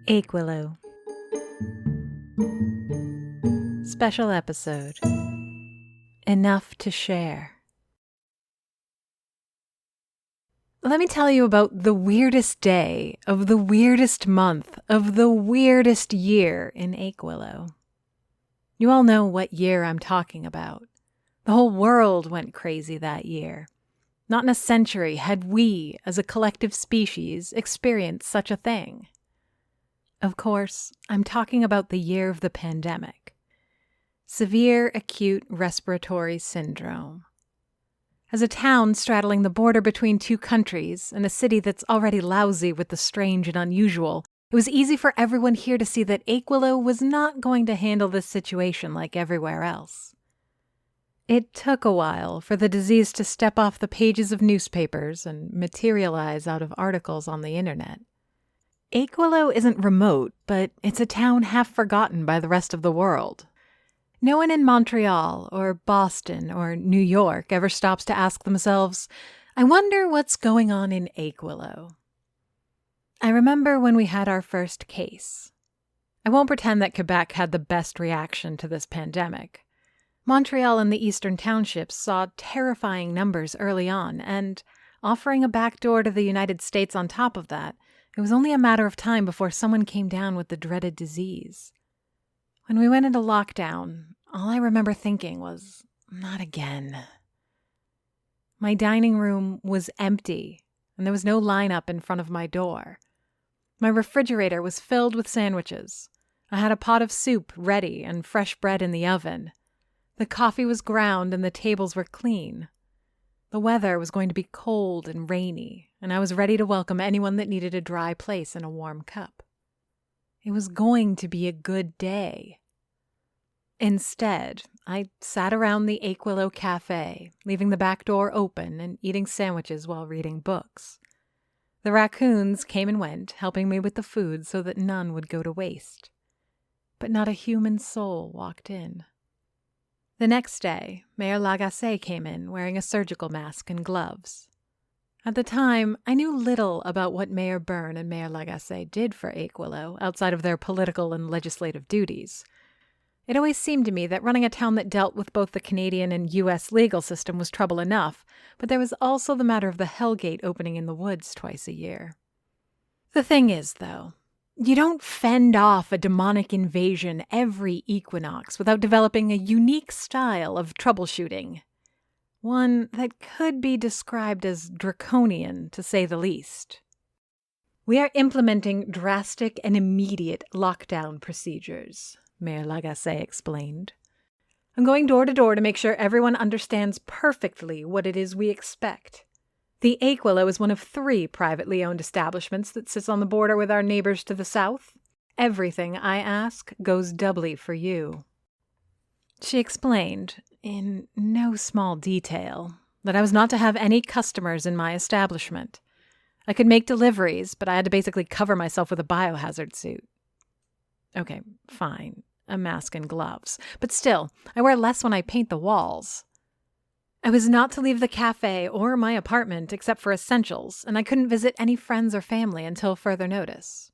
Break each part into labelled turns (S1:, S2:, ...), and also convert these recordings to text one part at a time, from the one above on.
S1: Achewillow. Special episode. Enough to share. Let me tell you about the weirdest day of the weirdest month of the weirdest year in Achewillow. You all know what year I'm talking about. The whole world went crazy that year. Not in a century had we, as a collective species, experienced such a thing. Of course, I'm talking about the year of the pandemic. Severe acute respiratory syndrome. As a town straddling the border between two countries and a city that's already lousy with the strange and unusual, it was easy for everyone here to see that Achewillow was not going to handle this situation like everywhere else. It took a while for the disease to step off the pages of newspapers and materialize out of articles on the internet. Achewillow isn't remote, but it's a town half forgotten by the rest of the world. No one in Montreal or Boston or New York ever stops to ask themselves, I wonder what's going on in Achewillow. I remember when we had our first case. I won't pretend that Quebec had the best reaction to this pandemic. Montreal and the eastern townships saw terrifying numbers early on, and offering a backdoor to the United States on top of that, it was only a matter of time before someone came down with the dreaded disease. When we went into lockdown, all I remember thinking was, not again. My dining room was empty, and there was no lineup in front of my door. My refrigerator was filled with sandwiches. I had a pot of soup ready and fresh bread in the oven. The coffee was ground and the tables were clean. The weather was going to be cold and rainy, and I was ready to welcome anyone that needed a dry place and a warm cup. It was going to be a good day. Instead, I sat around the Achewillow Cafe, leaving the back door open and eating sandwiches while reading books. The raccoons came and went, helping me with the food so that none would go to waste. But not a human soul walked in. The next day, Mayor Lagacé came in wearing a surgical mask and gloves. At the time, I knew little about what Mayor Byrne and Mayor Lagacé did for Achewillow outside of their political and legislative duties. It always seemed to me that running a town that dealt with both the Canadian and U.S. legal system was trouble enough, but there was also the matter of the Hellgate opening in the woods twice a year. The thing is, though, you don't fend off a demonic invasion every equinox without developing a unique style of troubleshooting. One that could be described as draconian, to say the least. We are implementing drastic and immediate lockdown procedures, Mayor Lagacé explained. I'm going door to door to make sure everyone understands perfectly what it is we expect. The Achewillow is one of 3 privately owned establishments that sits on the border with our neighbors to the south. Everything I ask goes doubly for you. She explained, in no small detail, that I was not to have any customers in my establishment. I could make deliveries, but I had to basically cover myself with a biohazard suit. Okay, fine, a mask and gloves. But still, I wear less when I paint the walls. I was not to leave the cafe or my apartment except for essentials, and I couldn't visit any friends or family until further notice.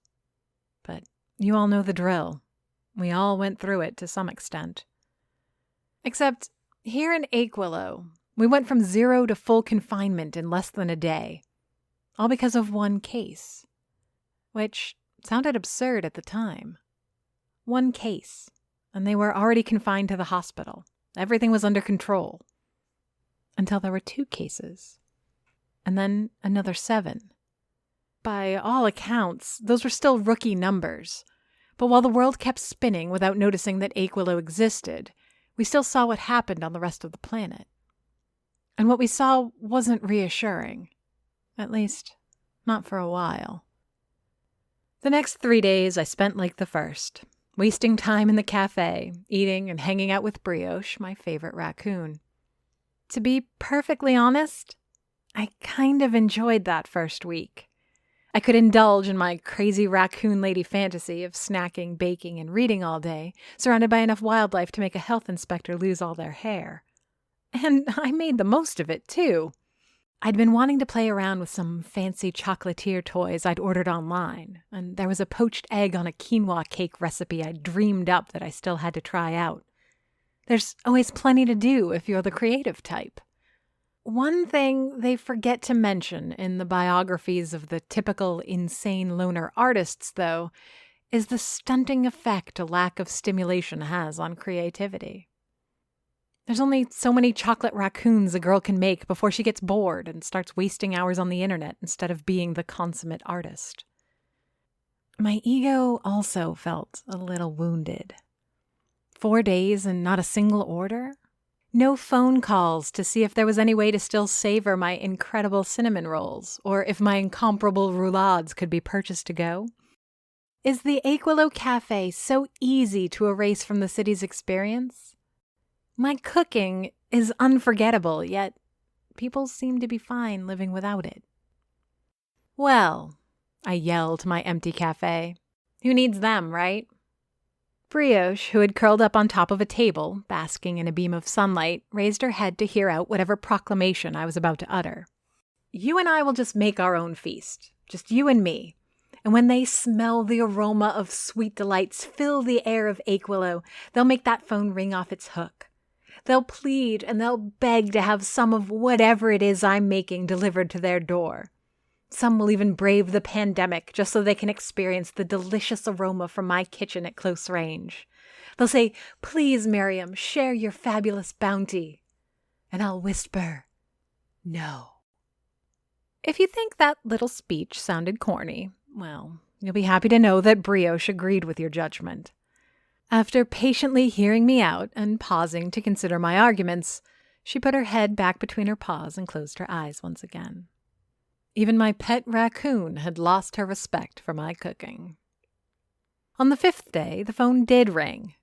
S1: But you all know the drill. We all went through it to some extent. Except, here in Achewillow, we went from 0 to full confinement in less than a day. All because of one case. Which sounded absurd at the time. One case, and they were already confined to the hospital. Everything was under control. Until there were 2 cases. And then another 7. By all accounts, those were still rookie numbers. But while the world kept spinning without noticing that Achewillow existed, we still saw what happened on the rest of the planet. And what we saw wasn't reassuring. At least, not for a while. The next 3 days I spent like the first, wasting time in the cafe, eating and hanging out with Brioche, my favorite raccoon. To be perfectly honest, I kind of enjoyed that first week. I could indulge in my crazy raccoon lady fantasy of snacking, baking, and reading all day, surrounded by enough wildlife to make a health inspector lose all their hair. And I made the most of it, too. I'd been wanting to play around with some fancy chocolatier toys I'd ordered online, and there was a poached egg on a quinoa cake recipe I'd dreamed up that I still had to try out. There's always plenty to do if you're the creative type. One thing they forget to mention in the biographies of the typical insane loner artists, though, is the stunting effect a lack of stimulation has on creativity. There's only so many chocolate raccoons a girl can make before she gets bored and starts wasting hours on the internet instead of being the consummate artist. My ego also felt a little wounded. 4 days and not a single order? No phone calls to see if there was any way to still savor my incredible cinnamon rolls, or if my incomparable roulades could be purchased to go? Is the Achewillow Cafe so easy to erase from the city's experience? My cooking is unforgettable, yet people seem to be fine living without it. Well, I yelled to my empty cafe. Who needs them, right? Brioche, who had curled up on top of a table, basking in a beam of sunlight, raised her head to hear out whatever proclamation I was about to utter. You and I will just make our own feast, just you and me. And when they smell the aroma of sweet delights fill the air of Achewillow, they'll make that phone ring off its hook. They'll plead and they'll beg to have some of whatever it is I'm making delivered to their door. Some will even brave the pandemic just so they can experience the delicious aroma from my kitchen at close range. They'll say, "Please, Miriam, share your fabulous bounty." And I'll whisper, "No." If you think that little speech sounded corny, well, you'll be happy to know that Brioche agreed with your judgment. After patiently hearing me out and pausing to consider my arguments, she put her head back between her paws and closed her eyes once again. Even my pet raccoon had lost her respect for my cooking. On the 5th day, the phone did ring.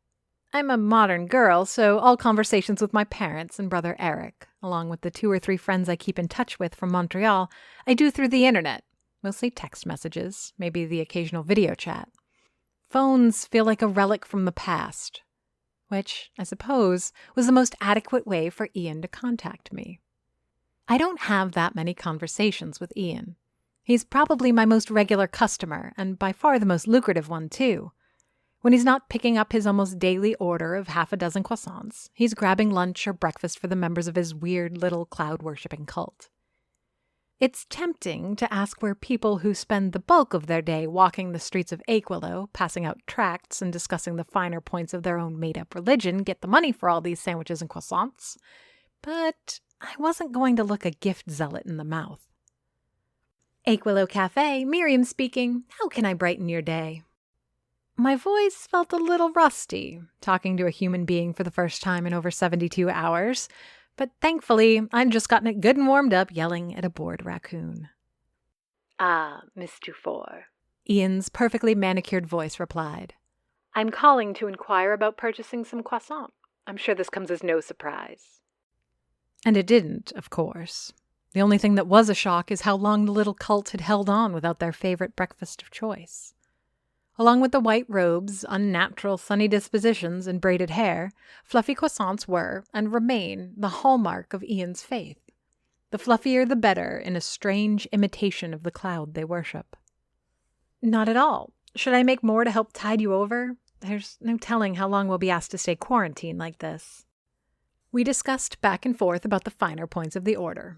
S1: I'm a modern girl, so all conversations with my parents and brother Eric, along with the 2 or 3 friends I keep in touch with from Montreal, I do through the internet, mostly text messages, maybe the occasional video chat. Phones feel like a relic from the past, which, I suppose, was the most adequate way for Ian to contact me. I don't have that many conversations with Ian. He's probably my most regular customer, and by far the most lucrative one, too. When he's not picking up his almost daily order of half a dozen croissants, he's grabbing lunch or breakfast for the members of his weird little cloud-worshipping cult. It's tempting to ask where people who spend the bulk of their day walking the streets of Achewillow, passing out tracts and discussing the finer points of their own made-up religion, get the money for all these sandwiches and croissants. But I wasn't going to look a gift zealot in the mouth. Achewillow Cafe, Miriam speaking. How can I brighten your day? My voice felt a little rusty, talking to a human being for the first time in over 72 hours. But thankfully, I'd just gotten it good and warmed up yelling at a bored raccoon. "Ah, Miss Dufour," Ian's perfectly manicured voice replied. "I'm calling to inquire about purchasing some croissant. I'm sure this comes as no surprise." And it didn't, of course. The only thing that was a shock is how long the little cult had held on without their favorite breakfast of choice. Along with the white robes, unnatural sunny dispositions, and braided hair, fluffy croissants were, and remain, the hallmark of Ian's faith. The fluffier the better, in a strange imitation of the cloud they worship. "Not at all. Should I make more to help tide you over? There's no telling how long we'll be asked to stay quarantined like this." We discussed back and forth about the finer points of the order.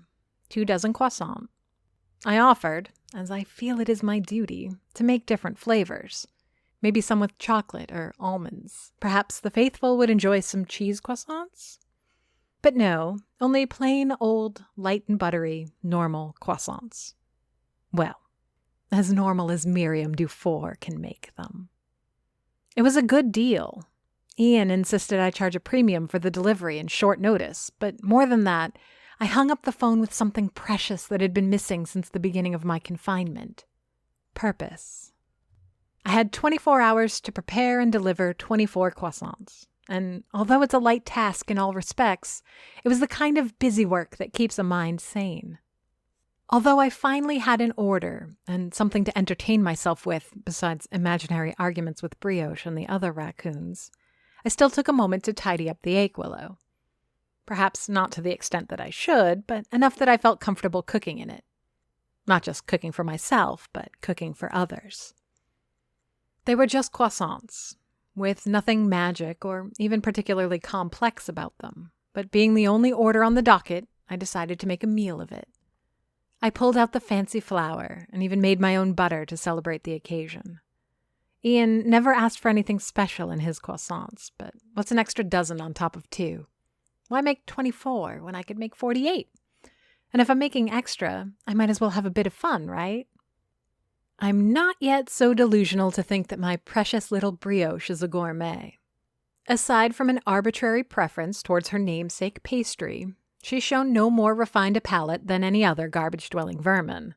S1: 2 dozen croissants. I offered, as I feel it is my duty, to make different flavors. Maybe some with chocolate or almonds. Perhaps the faithful would enjoy some cheese croissants? But no, only plain old, light and buttery, normal croissants. Well, as normal as Miriam Dufour can make them. It was a good deal. Ian insisted I charge a premium for the delivery and short notice, but more than that, I hung up the phone with something precious that had been missing since the beginning of my confinement. Purpose. I had 24 hours to prepare and deliver 24 croissants. And although it's a light task in all respects, it was the kind of busy work that keeps a mind sane. Although I finally had an order and something to entertain myself with, besides imaginary arguments with Brioche and the other raccoons, I still took a moment to tidy up the Achewillow. Perhaps not to the extent that I should, but enough that I felt comfortable cooking in it. Not just cooking for myself, but cooking for others. They were just croissants, with nothing magic or even particularly complex about them, but being the only order on the docket, I decided to make a meal of it. I pulled out the fancy flour and even made my own butter to celebrate the occasion. Ian never asked for anything special in his croissants, but what's an extra dozen on top of 2? Why make 24 when I could make 48? And if I'm making extra, I might as well have a bit of fun, right? I'm not yet so delusional to think that my precious little brioche is a gourmet. Aside from an arbitrary preference towards her namesake pastry, she's shown no more refined a palate than any other garbage-dwelling vermin.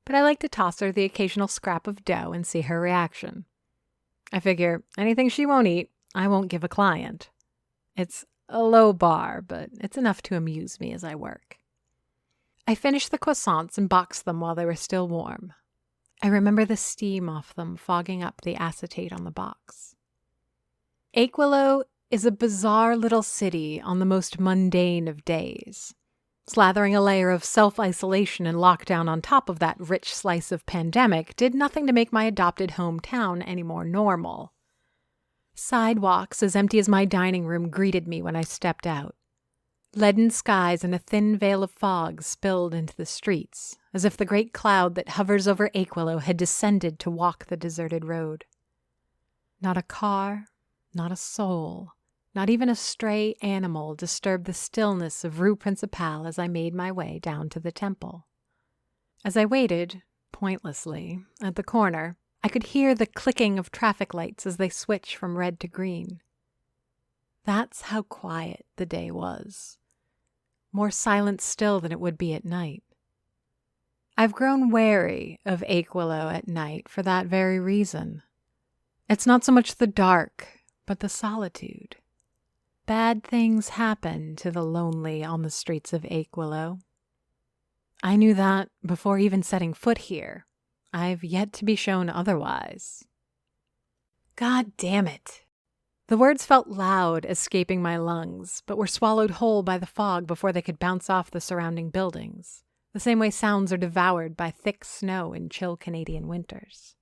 S1: But I like to toss her the occasional scrap of dough and see her reaction. I figure anything she won't eat, I won't give a client. It's a low bar, but it's enough to amuse me as I work. I finished the croissants and boxed them while they were still warm. I remember the steam off them fogging up the acetate on the box. Achewillow is a bizarre little city on the most mundane of days. Slathering a layer of self-isolation and lockdown on top of that rich slice of pandemic did nothing to make my adopted hometown any more normal. Sidewalks as empty as my dining room greeted me when I stepped out. Leaden skies and a thin veil of fog spilled into the streets, as if the great cloud that hovers over Achewillow had descended to walk the deserted road. Not a car, not a soul, not even a stray animal disturbed the stillness of Rue Principale as I made my way down to the temple. As I waited, pointlessly, at the corner, I could hear the clicking of traffic lights as they switch from red to green. That's how quiet the day was. More silent still than it would be at night. I've grown wary of Achewillow at night for that very reason. It's not so much the dark, but the solitude. Bad things happen to the lonely on the streets of Achewillow. I knew that before even setting foot here. I've yet to be shown otherwise. God damn it. The words felt loud escaping my lungs, but were swallowed whole by the fog before they could bounce off the surrounding buildings, the same way sounds are devoured by thick snow in chill Canadian winters.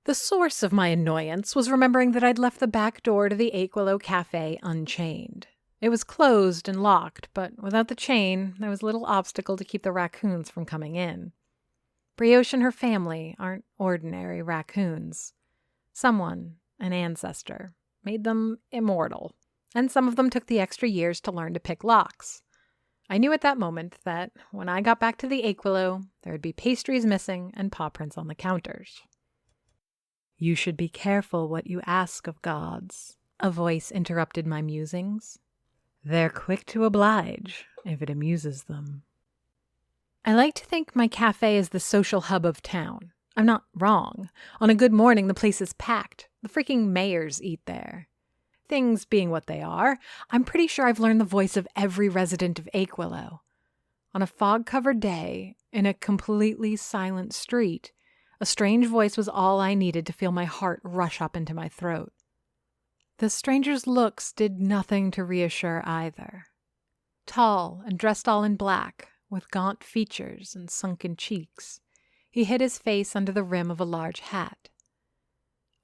S1: The source of my annoyance was remembering that I'd left the back door to the Achewillow Cafe unchained. It was closed and locked, but without the chain, there was little obstacle to keep the raccoons from coming in. Brioche and her family aren't ordinary raccoons. Someone, an ancestor, made them immortal, and some of them took the extra years to learn to pick locks. I knew at that moment that when I got back to the Achewillow, there would be pastries missing and paw prints on the counters. You should be careful what you ask of gods, a voice interrupted my musings. They're quick to oblige if it amuses them. I like to think my cafe is the social hub of town. I'm not wrong. On a good morning, the place is packed. The freaking mayors eat there. Things being what they are, I'm pretty sure I've learned the voice of every resident of Achewillow. On a fog-covered day, in a completely silent street, a strange voice was all I needed to feel my heart rush up into my throat. The stranger's looks did nothing to reassure either. Tall and dressed all in black, with gaunt features and sunken cheeks, he hid his face under the rim of a large hat.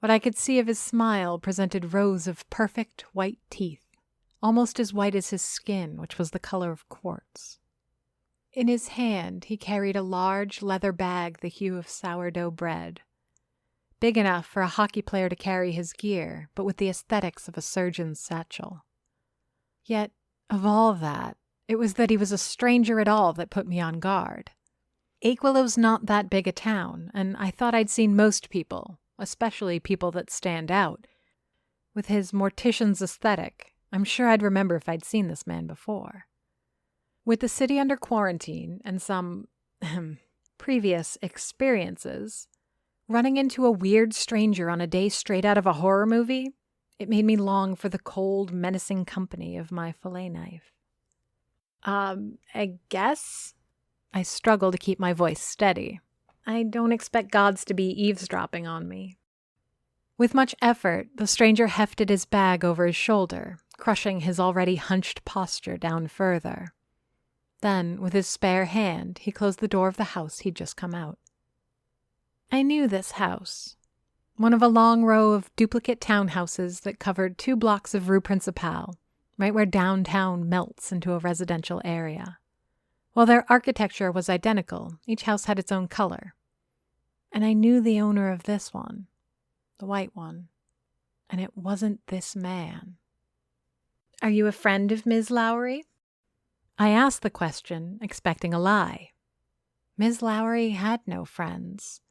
S1: What I could see of his smile presented rows of perfect white teeth, almost as white as his skin, which was the color of quartz. In his hand he carried a large leather bag the hue of sourdough bread, big enough for a hockey player to carry his gear, but with the aesthetics of a surgeon's satchel. Yet, of all that, it was that he was a stranger at all that put me on guard. Achewillow's not that big a town, and I thought I'd seen most people, especially people that stand out. With his mortician's aesthetic, I'm sure I'd remember if I'd seen this man before. With the city under quarantine and some previous experiences, running into a weird stranger on a day straight out of a horror movie, it made me long for the cold, menacing company of my fillet knife. I guess? I struggle to keep my voice steady. I don't expect gods to be eavesdropping on me. With much effort, the stranger hefted his bag over his shoulder, crushing his already hunched posture down further. Then, with his spare hand, he closed the door of the house he'd just come out. I knew this house. One of a long row of duplicate townhouses that covered 2 blocks of Rue Principale, right where downtown melts into a residential area. While their architecture was identical, each house had its own color. And I knew the owner of this one, the white one, and it wasn't this man. "Are you a friend of Ms. Lowry?" I asked the question, expecting a lie. Ms. Lowry had no friends.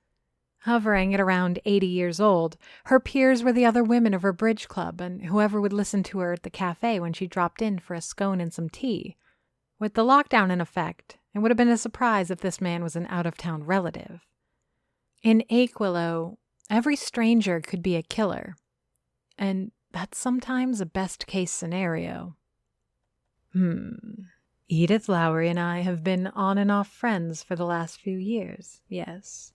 S1: Hovering at around 80 years old, her peers were the other women of her bridge club and whoever would listen to her at the cafe when she dropped in for a scone and some tea. With the lockdown in effect, it would have been a surprise if this man was an out-of-town relative. In Achewillow, every stranger could be a killer, and that's sometimes a best-case scenario. Edith Lowry and I have been on and off friends for the last few years, yes.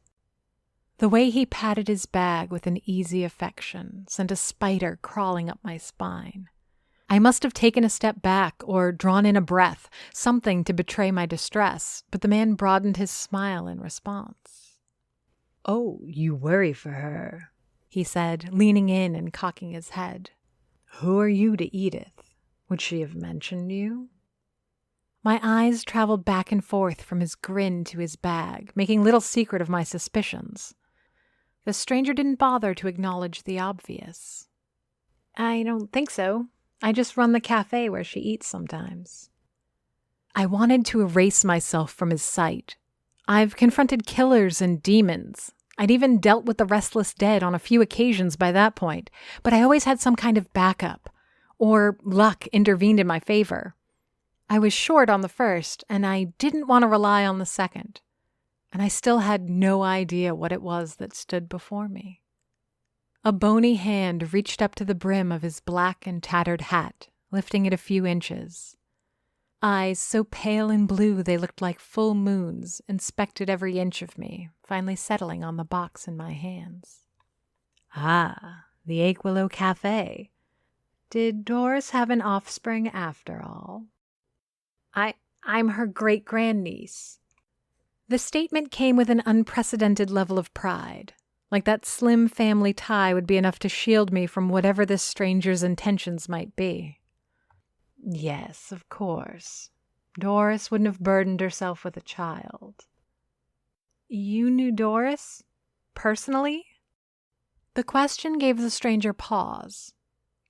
S1: The way he patted his bag with an easy affection sent a spider crawling up my spine. I must have taken a step back or drawn in a breath, something to betray my distress, but the man broadened his smile in response. "Oh, you worry for her," he said, leaning in and cocking his head. "Who are you to Edith? Would she have mentioned you?" My eyes traveled back and forth from his grin to his bag, making little secret of my suspicions. The stranger didn't bother to acknowledge the obvious. "I don't think so. I just run the cafe where she eats sometimes." I wanted to erase myself from his sight. I've confronted killers and demons. I'd even dealt with the restless dead on a few occasions by that point, but I always had some kind of backup, or luck intervened in my favor. I was short on the first, and I didn't want to rely on the second, and I still had no idea what it was that stood before me. A bony hand reached up to the brim of his black and tattered hat, lifting it a few inches. Eyes so pale and blue they looked like full moons inspected every inch of me, finally settling on the box in my hands. "Ah, the Achewillow Cafe. Did Doris have an offspring after all?" I'm her great-grandniece." The statement came with an unprecedented level of pride, like that slim family tie would be enough to shield me from whatever this stranger's intentions might be. "Yes, of course. Doris wouldn't have burdened herself with a child." "You knew Doris? Personally?" The question gave the stranger pause.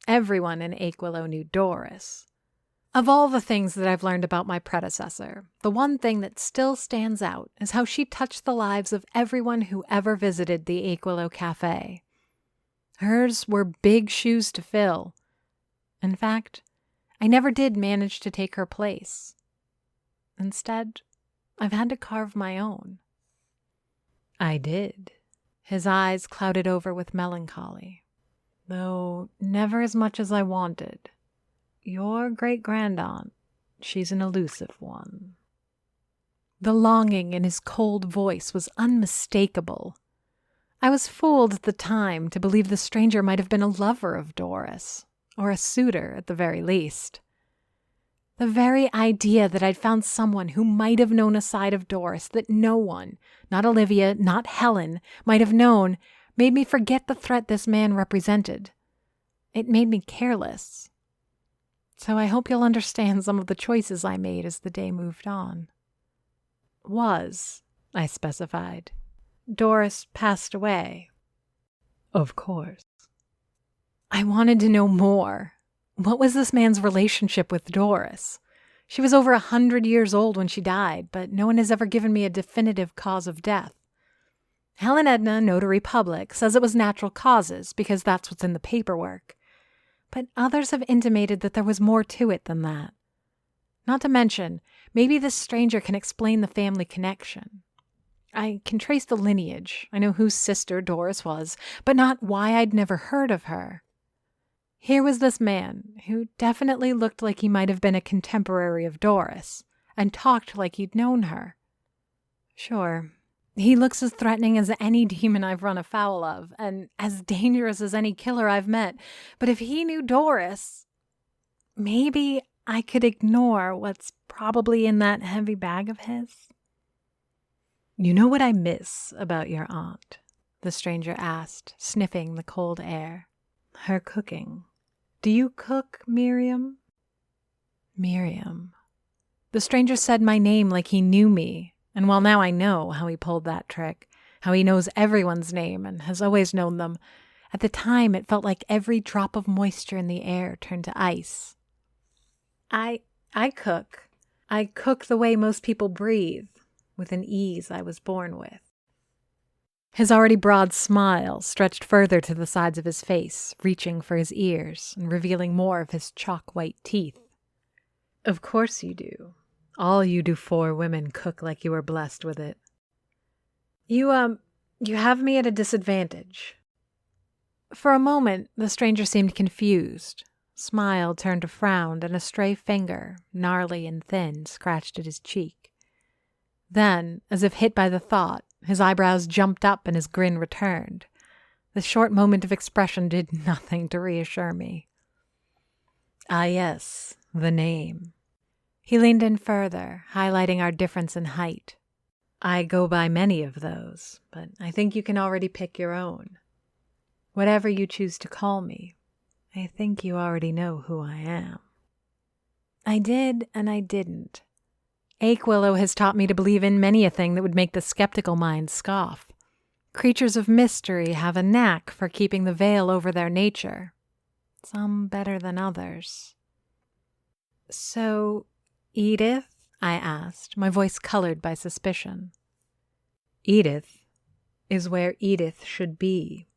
S1: Everyone in Achewillow knew Doris. Of all the things that I've learned about my predecessor, the one thing that still stands out is how she touched the lives of everyone who ever visited the Achewillow Cafe. Hers were big shoes to fill. In fact, I never did manage to take her place. Instead, I've had to carve my own. "I did." His eyes clouded over with melancholy. "Though never as much as I wanted. Your great-grandaunt, she's an elusive one." The longing in his cold voice was unmistakable. I was fooled at the time to believe the stranger might have been a lover of Doris, or a suitor at the very least. The very idea that I'd found someone who might have known a side of Doris that no one, not Olivia, not Helen, might have known, made me forget the threat this man represented. It made me careless. So I hope you'll understand some of the choices I made as the day moved on. I specified. "Doris passed away." "Of course." I wanted to know more. What was this man's relationship with Doris? She was over 100 years old when she died, but no one has ever given me a definitive cause of death. Helen Edna, notary public, says it was natural causes because that's what's in the paperwork. But others have intimated that there was more to it than that. Not to mention, maybe this stranger can explain the family connection. I can trace the lineage. I know whose sister Doris was, but not why I'd never heard of her. Here was this man who definitely looked like he might have been a contemporary of Doris and talked like he'd known her. Sure, He looks as threatening as any demon I've run afoul of, and as dangerous as any killer I've met. But if he knew Doris, maybe I could ignore what's probably in that heavy bag of his. You know what I miss about your aunt? The stranger asked, sniffing the cold air. Her cooking. Do you cook, Miriam? Miriam. The stranger said my name like he knew me, and while now I know how he pulled that trick, how he knows everyone's name and has always known them, at the time it felt like every drop of moisture in the air turned to ice. I cook. I cook the way most people breathe, with an ease I was born with. His already broad smile stretched further to the sides of his face, reaching for his ears and revealing more of his chalk-white teeth. Of course you do. All you Dufour women cook like you were blessed with it. You have me at a disadvantage. For a moment, the stranger seemed confused. Smile turned to frown, and a stray finger, gnarly and thin, scratched at his cheek. Then, as if hit by the thought, his eyebrows jumped up and his grin returned. The short moment of expression did nothing to reassure me. Ah, yes, the name. He leaned in further, highlighting our difference in height. I go by many of those, but I think you can already pick your own. Whatever you choose to call me, I think you already know who I am. I did and I didn't. Achewillow has taught me to believe in many a thing that would make the skeptical mind scoff. Creatures of mystery have a knack for keeping the veil over their nature, some better than others. So, Edith? I asked, my voice colored by suspicion. Edith is where Edith should be.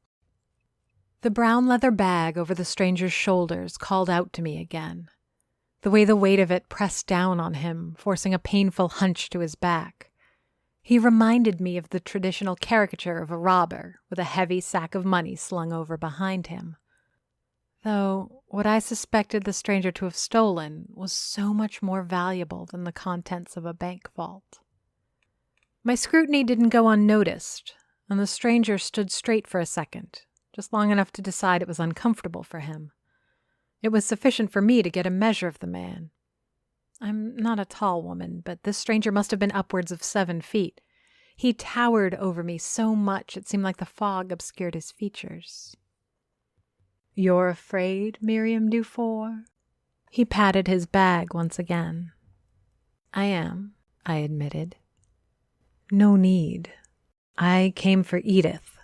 S1: The brown leather bag over the stranger's shoulders called out to me again. The way the weight of it pressed down on him, forcing a painful hunch to his back. He reminded me of the traditional caricature of a robber with a heavy sack of money slung over behind him. Though what I suspected the stranger to have stolen was so much more valuable than the contents of a bank vault. My scrutiny didn't go unnoticed, and the stranger stood straight for a second, just long enough to decide it was uncomfortable for him. It was sufficient for me to get a measure of the man. I'm not a tall woman, but this stranger must have been upwards of 7 feet. He towered over me so much it seemed like the fog obscured his features. You're afraid, Miriam Dufour? He patted his bag once again. I am, I admitted. No need. I came for Edith,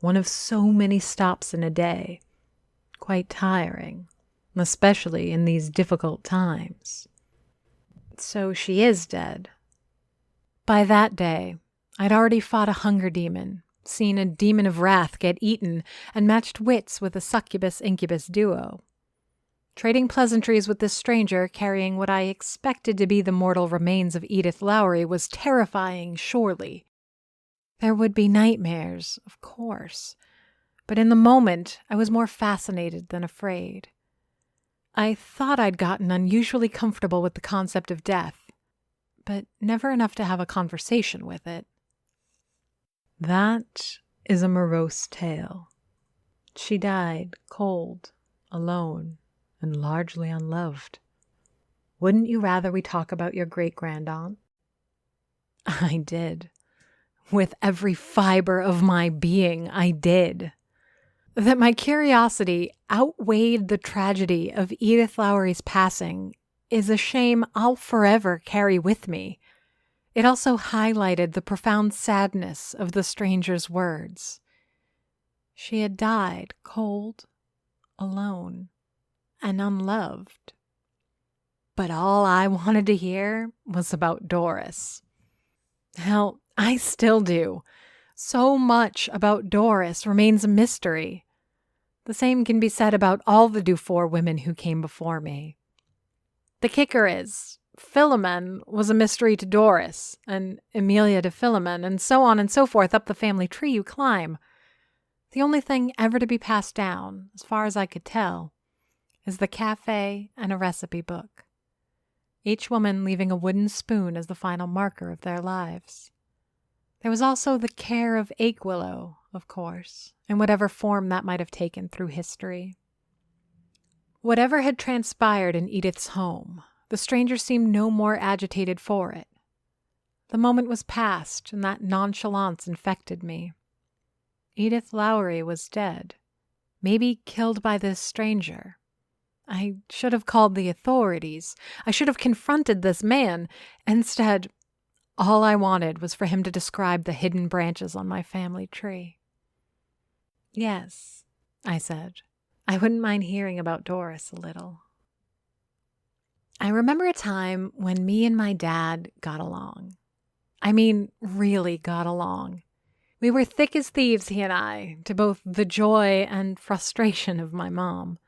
S1: one of so many stops in a day. Quite tiring, especially in these difficult times. So she is dead. By that day, I'd already fought a hunger demon, seen a demon of wrath get eaten, and matched wits with a succubus-incubus duo. Trading pleasantries with this stranger carrying what I expected to be the mortal remains of Edith Lowry was terrifying, surely. There would be nightmares, of course, but in the moment I was more fascinated than afraid. I thought I'd gotten unusually comfortable with the concept of death, but never enough to have a conversation with it. That is a morose tale. She died cold, alone, and largely unloved. Wouldn't you rather we talk about your great-grandaunt? I did. With every fiber of my being, I did. That my curiosity outweighed the tragedy of Edith Lowry's passing is a shame I'll forever carry with me. It also highlighted the profound sadness of the stranger's words. She had died cold, alone, and unloved. But all I wanted to hear was about Doris. Hell, I still do. So much about Doris remains a mystery. The same can be said about all the Dufour women who came before me. The kicker is, Philomene was a mystery to Doris, and Emilia to Philomene, and so on and so forth up the family tree you climb. The only thing ever to be passed down, as far as I could tell, is the cafe and a recipe book. Each woman leaving a wooden spoon as the final marker of their lives. There was also the care of Achewillow, of course, in whatever form that might have taken through history. Whatever had transpired in Edith's home, the stranger seemed no more agitated for it. The moment was past, and that nonchalance infected me. Edith Lowry was dead, maybe killed by this stranger. I should have called the authorities. I should have confronted this man. Instead, all I wanted was for him to describe the hidden branches on my family tree. "Yes," I said. I wouldn't mind hearing about Doris a little. I remember a time when me and my dad got along. I mean, really got along. We were thick as thieves, he and I, to both the joy and frustration of my mom.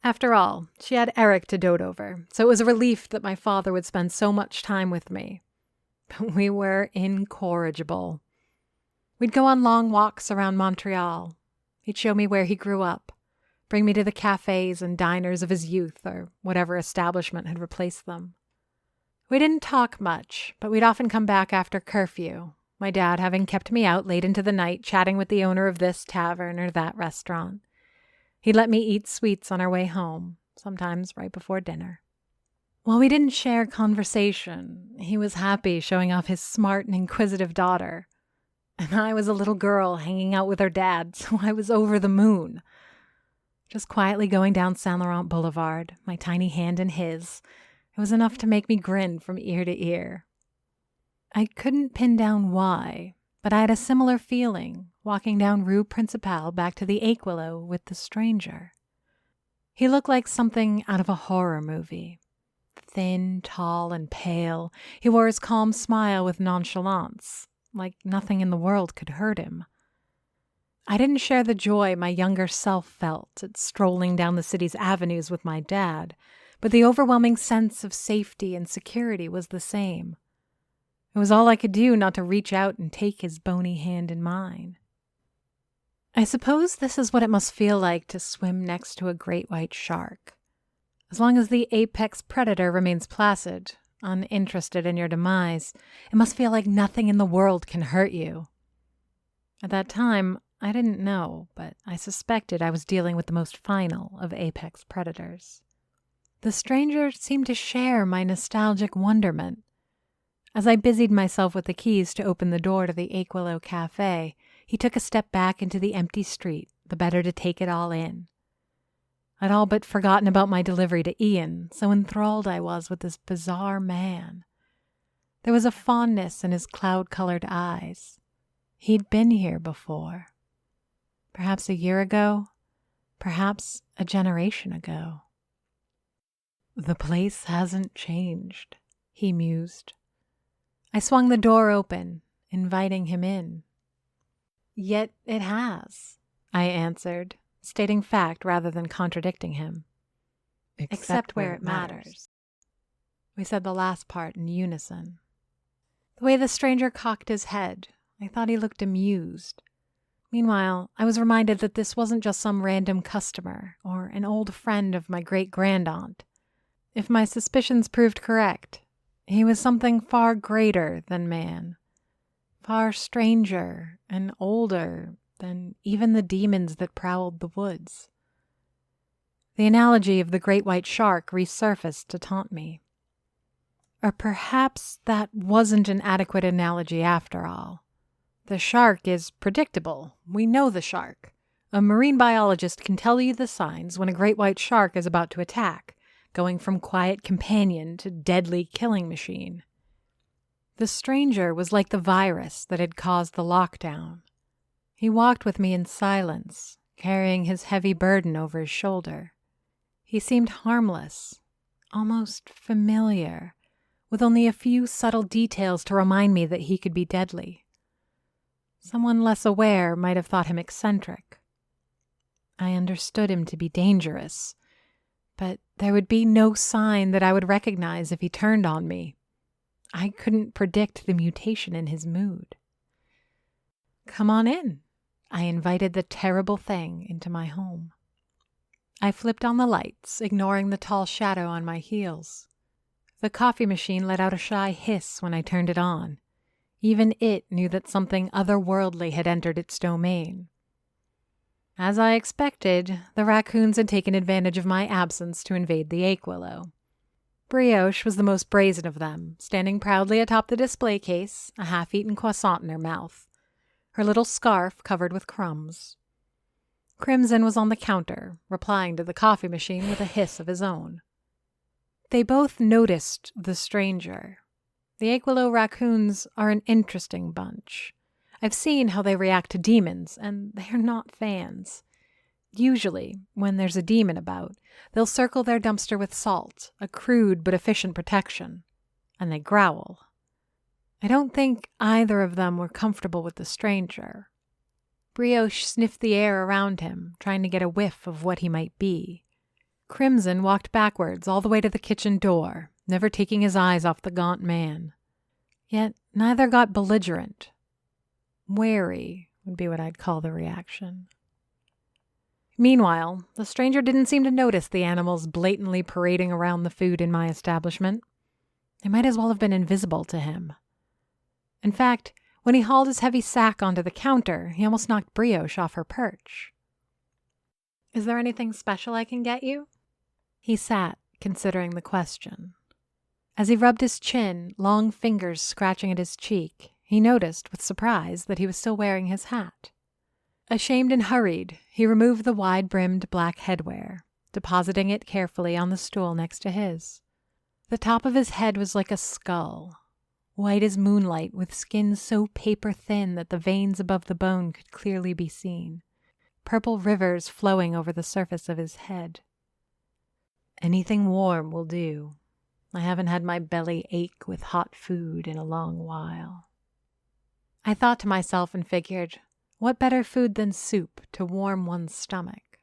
S1: After all, she had Eric to dote over, so it was a relief that my father would spend so much time with me. But we were incorrigible. We'd go on long walks around Montreal. He'd show me where he grew up, bring me to the cafes and diners of his youth, or whatever establishment had replaced them. We didn't talk much, but we'd often come back after curfew, my dad having kept me out late into the night chatting with the owner of this tavern or that restaurant. He'd let me eat sweets on our way home, sometimes right before dinner. While we didn't share conversation, he was happy showing off his smart and inquisitive daughter. And I was a little girl hanging out with her dad, so I was over the moon. Just quietly going down Saint Laurent Boulevard, my tiny hand in his, it was enough to make me grin from ear to ear. I couldn't pin down why, but I had a similar feeling walking down Rue Principale back to the Achewillow with the stranger. He looked like something out of a horror movie. Thin, tall, and pale, he wore his calm smile with nonchalance, like nothing in the world could hurt him. I didn't share the joy my younger self felt at strolling down the city's avenues with my dad, but the overwhelming sense of safety and security was the same. It was all I could do not to reach out and take his bony hand in mine. I suppose this is what it must feel like to swim next to a great white shark. As long as the apex predator remains placid, uninterested in your demise, it must feel like nothing in the world can hurt you. At that time, I didn't know, but I suspected I was dealing with the most final of apex predators. The stranger seemed to share my nostalgic wonderment. As I busied myself with the keys to open the door to the Achewillow Cafe, he took a step back into the empty street, the better to take it all in. I'd all but forgotten about my delivery to Ian, so enthralled I was with this bizarre man. There was a fondness in his cloud-colored eyes. He'd been here before. Perhaps a year ago, perhaps a generation ago. "The place hasn't changed," he mused. I swung the door open, inviting him in. "Yet it has," I answered, stating fact rather than contradicting him. "Except where it matters." We said the last part in unison. The way the stranger cocked his head, I thought he looked amused. Meanwhile, I was reminded that this wasn't just some random customer or an old friend of my great-grandaunt. If my suspicions proved correct, he was something far greater than man, far stranger and older than even the demons that prowled the woods. The analogy of the great white shark resurfaced to taunt me. Or perhaps that wasn't an adequate analogy after all. The shark is predictable. We know the shark. A marine biologist can tell you the signs when a great white shark is about to attack, going from quiet companion to deadly killing machine. The stranger was like the virus that had caused the lockdown. He walked with me in silence, carrying his heavy burden over his shoulder. He seemed harmless, almost familiar, with only a few subtle details to remind me that he could be deadly. Someone less aware might have thought him eccentric. I understood him to be dangerous, but there would be no sign that I would recognize if he turned on me. I couldn't predict the mutation in his mood. "Come on in." I invited the terrible thing into my home. I flipped on the lights, ignoring the tall shadow on my heels. The coffee machine let out a shy hiss when I turned it on. Even it knew that something otherworldly had entered its domain. As I expected, the raccoons had taken advantage of my absence to invade the Achewillow. Brioche was the most brazen of them, standing proudly atop the display case, a half-eaten croissant in her mouth, her little scarf covered with crumbs. Crimson was on the counter, replying to the coffee machine with a hiss of his own. They both noticed the stranger. The Achewillow raccoons are an interesting bunch. I've seen how they react to demons, and they're not fans. Usually, when there's a demon about, they'll circle their dumpster with salt, a crude but efficient protection, and they growl. I don't think either of them were comfortable with the stranger. Brioche sniffed the air around him, trying to get a whiff of what he might be. Crimson walked backwards all the way to the kitchen door, never taking his eyes off the gaunt man. Yet neither got belligerent. Wary would be what I'd call the reaction. Meanwhile, the stranger didn't seem to notice the animals blatantly parading around the food in my establishment. They might as well have been invisible to him. In fact, when he hauled his heavy sack onto the counter, he almost knocked Brioche off her perch. "Is there anything special I can get you?" He sat, considering the question. As he rubbed his chin, long fingers scratching at his cheek, he noticed with surprise that he was still wearing his hat. Ashamed and hurried, he removed the wide-brimmed black headwear, depositing it carefully on the stool next to his. The top of his head was like a skull, white as moonlight, with skin so paper-thin that the veins above the bone could clearly be seen, purple rivers flowing over the surface of his head. "Anything warm will do. I haven't had my belly ache with hot food in a long while." I thought to myself and figured, what better food than soup to warm one's stomach?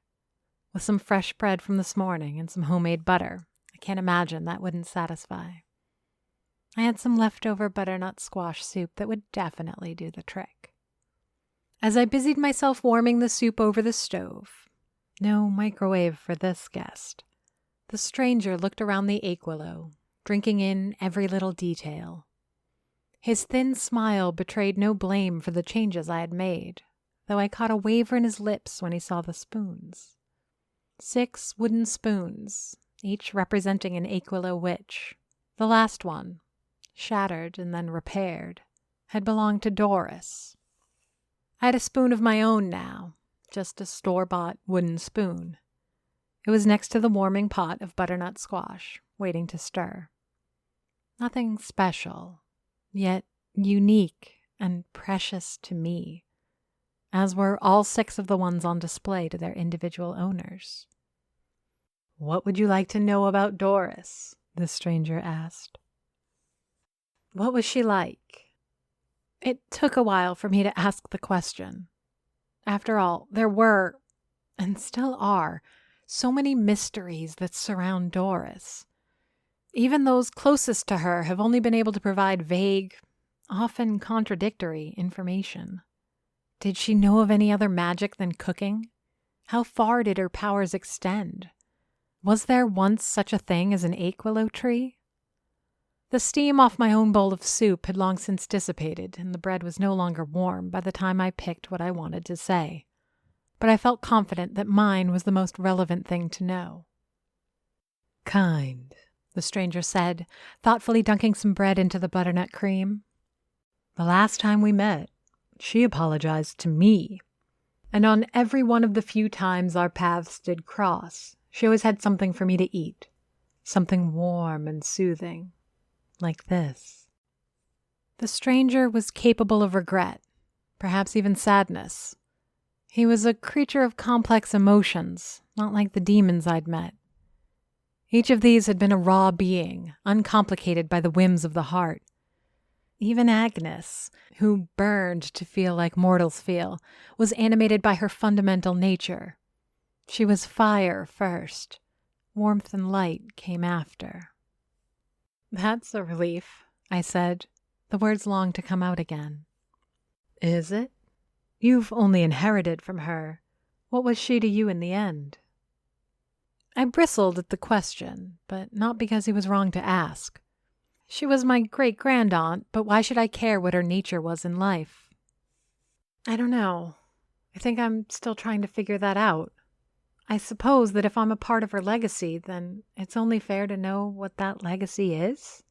S1: With some fresh bread from this morning and some homemade butter, I can't imagine that wouldn't satisfy. I had some leftover butternut squash soup that would definitely do the trick. As I busied myself warming the soup over the stove, no microwave for this guest, the stranger looked around the Achewillow, drinking in every little detail. His thin smile betrayed no blame for the changes I had made, though I caught a waver in his lips when he saw the spoons. 6 wooden spoons, each representing an Achewillow witch. The last one, shattered and then repaired, had belonged to Doris. I had a spoon of my own now, just a store-bought wooden spoon. It was next to the warming pot of butternut squash, waiting to stir. Nothing special, yet unique and precious to me, as were all 6 of the ones on display to their individual owners. "What would you like to know about Doris?" the stranger asked. What was she like? It took a while for me to ask the question. After all, there were, and still are, so many mysteries that surround Doris. Even those closest to her have only been able to provide vague, often contradictory information. Did she know of any other magic than cooking? How far did her powers extend? Was there once such a thing as an Achewillow tree? The steam off my own bowl of soup had long since dissipated, and the bread was no longer warm by the time I picked what I wanted to say. But I felt confident that mine was the most relevant thing to know. "Kind," the stranger said, thoughtfully dunking some bread into the butternut cream. "The last time we met, she apologized to me. And on every one of the few times our paths did cross, she always had something for me to eat. Something warm and soothing. Like this." The stranger was capable of regret, perhaps even sadness. He was a creature of complex emotions, not like the demons I'd met. Each of these had been a raw being, uncomplicated by the whims of the heart. Even Agnes, who burned to feel like mortals feel, was animated by her fundamental nature. She was fire first. Warmth and light came after. "That's a relief," I said. The words longed to come out again. "Is it? You've only inherited from her. What was she to you in the end?" I bristled at the question, but not because he was wrong to ask. She was my great-grandaunt, but why should I care what her nature was in life? I don't know. I think I'm still trying to figure that out. I suppose that if I'm a part of her legacy, then it's only fair to know what that legacy is.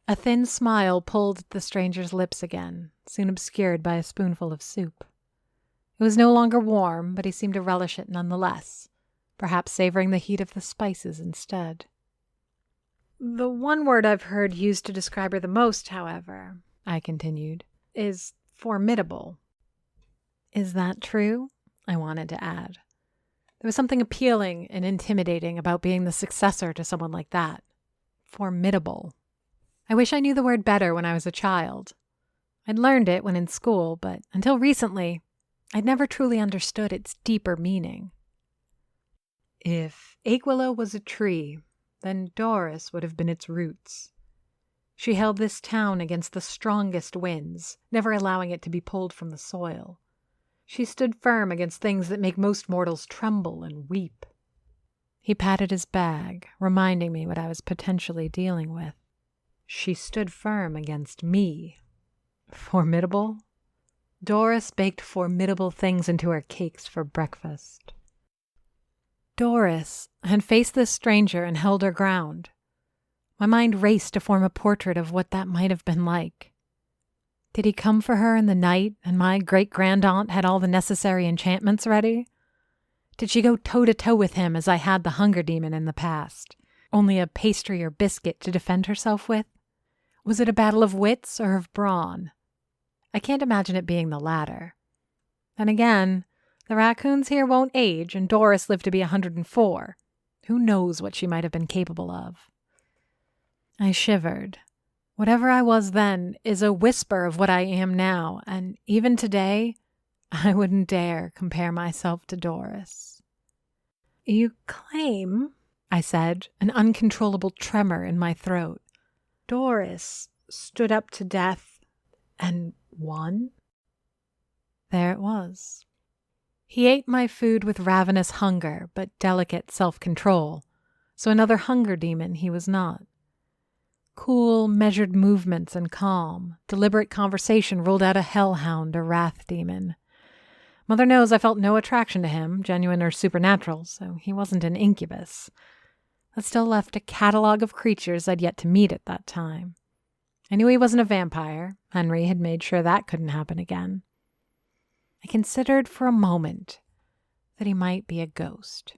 S1: A thin smile pulled at the stranger's lips again, soon obscured by a spoonful of soup. It was no longer warm, but he seemed to relish it nonetheless, perhaps savoring the heat of the spices instead. The one word I've heard used to describe her the most, however, I continued, is formidable. Is that true? I wanted to add. There was something appealing and intimidating about being the successor to someone like that. Formidable. I wish I knew the word better when I was a child. I'd learned it when in school, but until recently, I'd never truly understood its deeper meaning. If Achewillow was a tree, then Doris would have been its roots. She held this town against the strongest winds, never allowing it to be pulled from the soil. She stood firm against things that make most mortals tremble and weep. He patted his bag, reminding me what I was potentially dealing with. She stood firm against me. Formidable? Doris baked formidable things into her cakes for breakfast. Doris had faced this stranger and held her ground. My mind raced to form a portrait of what that might have been like. Did he come for her in the night, and my great-grandaunt had all the necessary enchantments ready? Did she go toe-to-toe with him as I had the hunger demon in the past, only a pastry or biscuit to defend herself with? Was it a battle of wits or of brawn? I can't imagine it being the latter. Then again, the raccoons here won't age, and Doris lived to be 104. Who knows what she might have been capable of? I shivered. Whatever I was then is a whisper of what I am now, and even today, I wouldn't dare compare myself to Doris. You claim, I said, an uncontrollable tremor in my throat. Doris stood up to death and won? There it was. He ate my food with ravenous hunger, but delicate self-control, so another hunger demon he was not. Cool, measured movements and calm, deliberate conversation ruled out a hellhound or wrath demon. Mother knows I felt no attraction to him, genuine or supernatural, so he wasn't an incubus. That still left a catalog of creatures I'd yet to meet at that time. I knew he wasn't a vampire. Henry had made sure that couldn't happen again. I considered for a moment that he might be a ghost.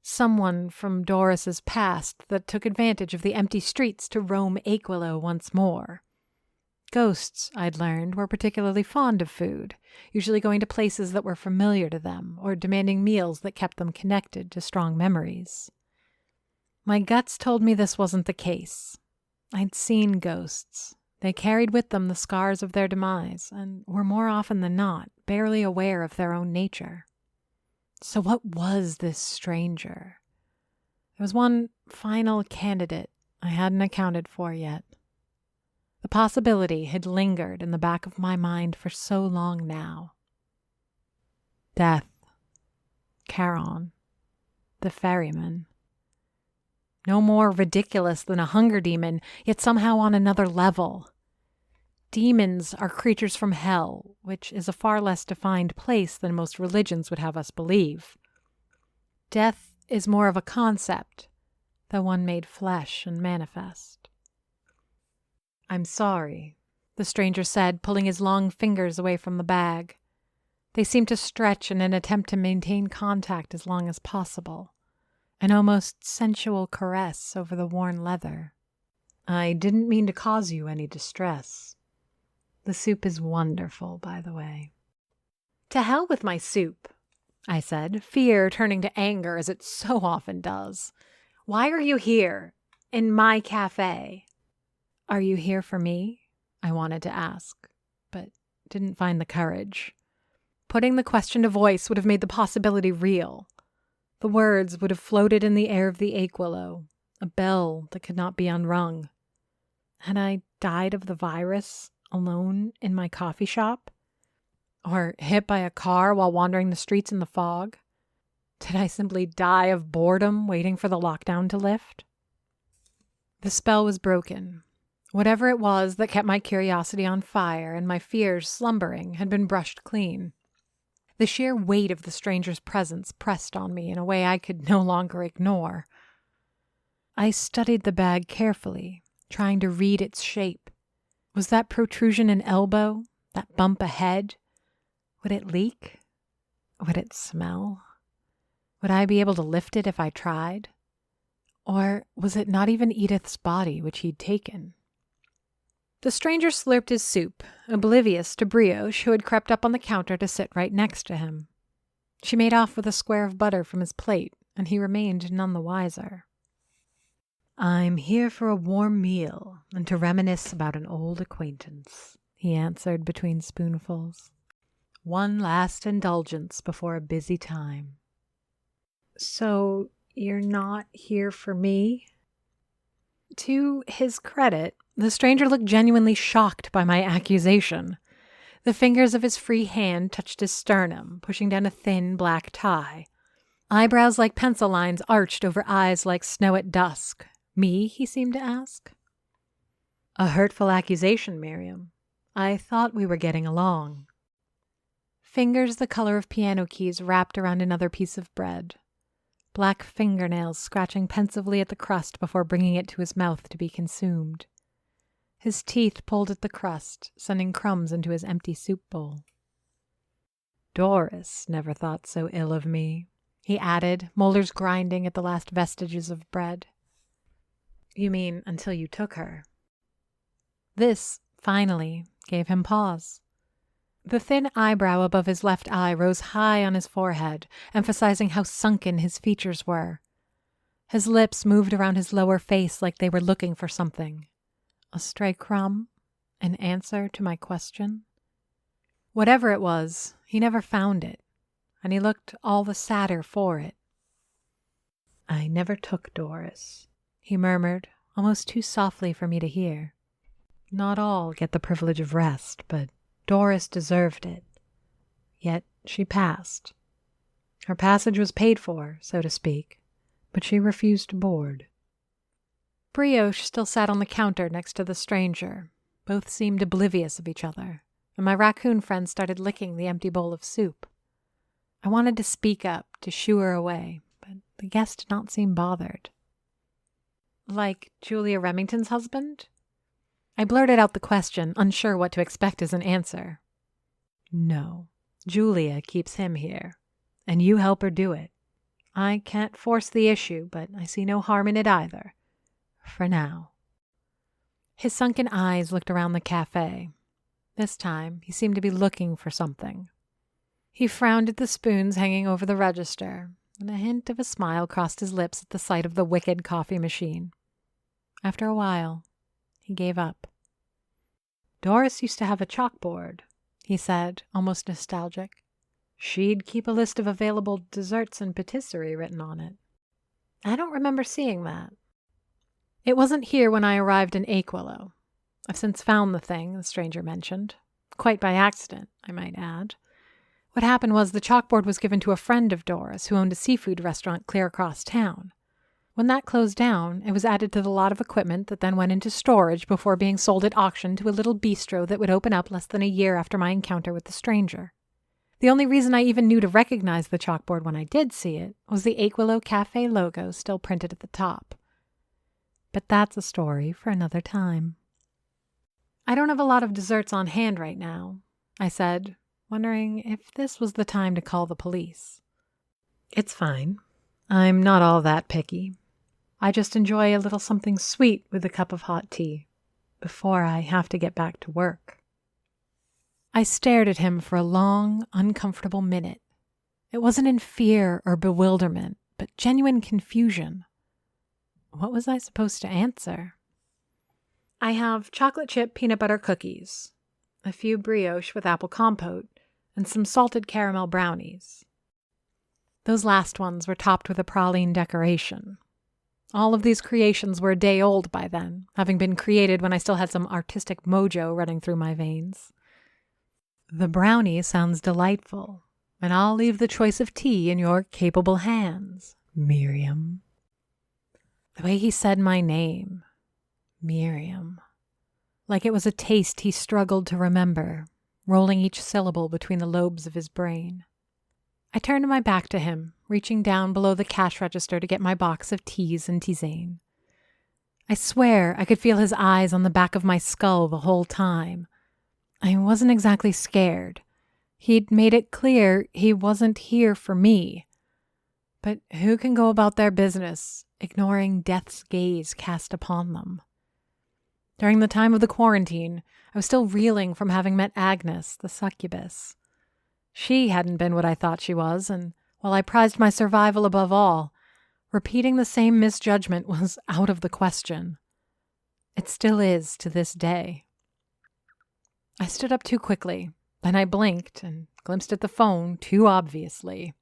S1: Someone from Doris's past that took advantage of the empty streets to roam Achewillow once more. Ghosts, I'd learned, were particularly fond of food, usually going to places that were familiar to them or demanding meals that kept them connected to strong memories. My guts told me this wasn't the case. I'd seen ghosts. They carried with them the scars of their demise and were more often than not barely aware of their own nature. So what was this stranger? There was one final candidate I hadn't accounted for yet. The possibility had lingered in the back of my mind for so long now. Death. Charon. The ferryman. No more ridiculous than a hunger demon, yet somehow on another level. Demons are creatures from hell, which is a far less defined place than most religions would have us believe. Death is more of a concept, though one made flesh and manifest. I'm sorry, the stranger said, pulling his long fingers away from the bag. They seemed to stretch in an attempt to maintain contact as long as possible, an almost sensual caress over the worn leather. I didn't mean to cause you any distress. The soup is wonderful, by the way. To hell with my soup, I said, fear turning to anger as it so often does. Why are you here, in my cafe? Are you here for me? I wanted to ask, but didn't find the courage. Putting the question to voice would have made the possibility real. The words would have floated in the air of the Achewillow, a bell that could not be unrung. Had I died of the virus, alone in my coffee shop? Or hit by a car while wandering the streets in the fog? Did I simply die of boredom waiting for the lockdown to lift? The spell was broken. Whatever it was that kept my curiosity on fire and my fears slumbering had been brushed clean. The sheer weight of the stranger's presence pressed on me in a way I could no longer ignore. I studied the bag carefully, trying to read its shape. Was that protrusion an elbow? That bump a head? Would it leak? Would it smell? Would I be able to lift it if I tried? Or was it not even Edith's body which he'd taken? The stranger slurped his soup, oblivious to Brioche, who had crept up on the counter to sit right next to him. She made off with a square of butter from his plate, and he remained none the wiser. "I'm here for a warm meal and to reminisce about an old acquaintance," he answered between spoonfuls. "One last indulgence before a busy time." "So you're not here for me?" To his credit, the stranger looked genuinely shocked by my accusation. The fingers of his free hand touched his sternum, pushing down a thin black tie. Eyebrows like pencil lines arched over eyes like snow at dusk. "Me?" he seemed to ask. "A hurtful accusation, Miriam. I thought we were getting along." Fingers the color of piano keys wrapped around another piece of bread. Black fingernails scratching pensively at the crust before bringing it to his mouth to be consumed. His teeth pulled at the crust, sending crumbs into his empty soup bowl. "Doris never thought so ill of me," he added, molars grinding at the last vestiges of bread. "You mean until you took her?" This, finally, gave him pause. The thin eyebrow above his left eye rose high on his forehead, emphasizing how sunken his features were. His lips moved around his lower face like they were looking for something. A stray crumb? An answer to my question? Whatever it was, he never found it, and he looked all the sadder for it. "I never took Doris," he murmured, almost too softly for me to hear. "Not all get the privilege of rest, but Doris deserved it. Yet she passed. Her passage was paid for, so to speak, but she refused to board." Brioche still sat on the counter next to the stranger. Both seemed oblivious of each other, and my raccoon friend started licking the empty bowl of soup. I wanted to speak up, to shoo her away, but the guest did not seem bothered. "Like Julia Remington's husband?" I blurted out the question, unsure what to expect as an answer. "No, Julia keeps him here, and you help her do it. I can't force the issue, but I see no harm in it either. For now." His sunken eyes looked around the cafe. This time, he seemed to be looking for something. He frowned at the spoons hanging over the register, and a hint of a smile crossed his lips at the sight of the wicked coffee machine. After a while, he gave up. "Doris used to have a chalkboard," he said, almost nostalgic. "She'd keep a list of available desserts and patisserie written on it. I don't remember seeing that." "It wasn't here when I arrived in Achewillow. I've since found the thing," the stranger mentioned. Quite by accident, I might add. What happened was the chalkboard was given to a friend of Doris who owned a seafood restaurant clear across town. When that closed down, it was added to the lot of equipment that then went into storage before being sold at auction to a little bistro that would open up less than a year after my encounter with the stranger. The only reason I even knew to recognize the chalkboard when I did see it was the Achewillow Cafe logo still printed at the top. But that's a story for another time. "I don't have a lot of desserts on hand right now," I said, wondering if this was the time to call the police. "It's fine. I'm not all that picky. I just enjoy a little something sweet with a cup of hot tea before I have to get back to work." I stared at him for a long, uncomfortable minute. It wasn't in fear or bewilderment, but genuine confusion. What was I supposed to answer? "I have chocolate chip peanut butter cookies, a few brioche with apple compote, and some salted caramel brownies." Those last ones were topped with a praline decoration. All of these creations were a day old by then, having been created when I still had some artistic mojo running through my veins. "The brownie sounds delightful, and I'll leave the choice of tea in your capable hands, Miriam." The way he said my name, Miriam. like it was a taste he struggled to remember, rolling each syllable between the lobes of his brain. I turned my back to him, reaching down below the cash register to get my box of teas and tisane. I swear I could feel his eyes on the back of my skull the whole time. I wasn't exactly scared. He'd made it clear he wasn't here for me. But who can go about their business, ignoring death's gaze cast upon them? During the time of the quarantine, I was still reeling from having met Agnes, the succubus. She hadn't been what I thought she was, and while I prized my survival above all, repeating the same misjudgment was out of the question. It still is to this day. I stood up too quickly, then I blinked and glimpsed at the phone too obviously.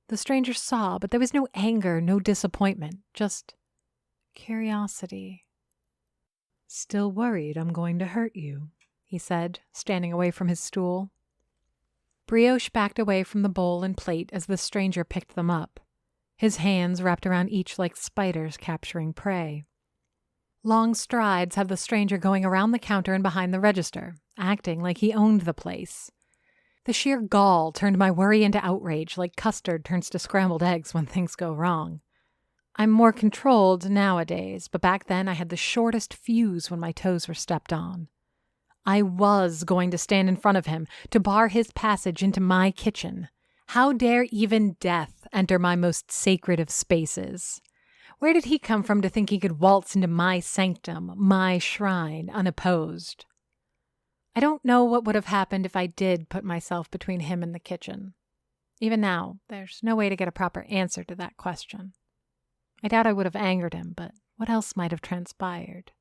S1: The stranger saw, but there was no anger, no disappointment, just curiosity. "Still worried I'm going to hurt you," he said, standing away from his stool. Brioche backed away from the bowl and plate as the stranger picked them up, his hands wrapped around each like spiders capturing prey. Long strides had the stranger going around the counter and behind the register, acting like he owned the place. The sheer gall turned my worry into outrage, like custard turns to scrambled eggs when things go wrong. I'm more controlled nowadays, but back then I had the shortest fuse when my toes were stepped on. I was going to stand in front of him to bar his passage into my kitchen. How dare even death enter my most sacred of spaces? Where did he come from to think he could waltz into my sanctum, my shrine, unopposed? I don't know what would have happened if I did put myself between him and the kitchen. Even now, there's no way to get a proper answer to that question. I doubt I would have angered him, but what else might have transpired?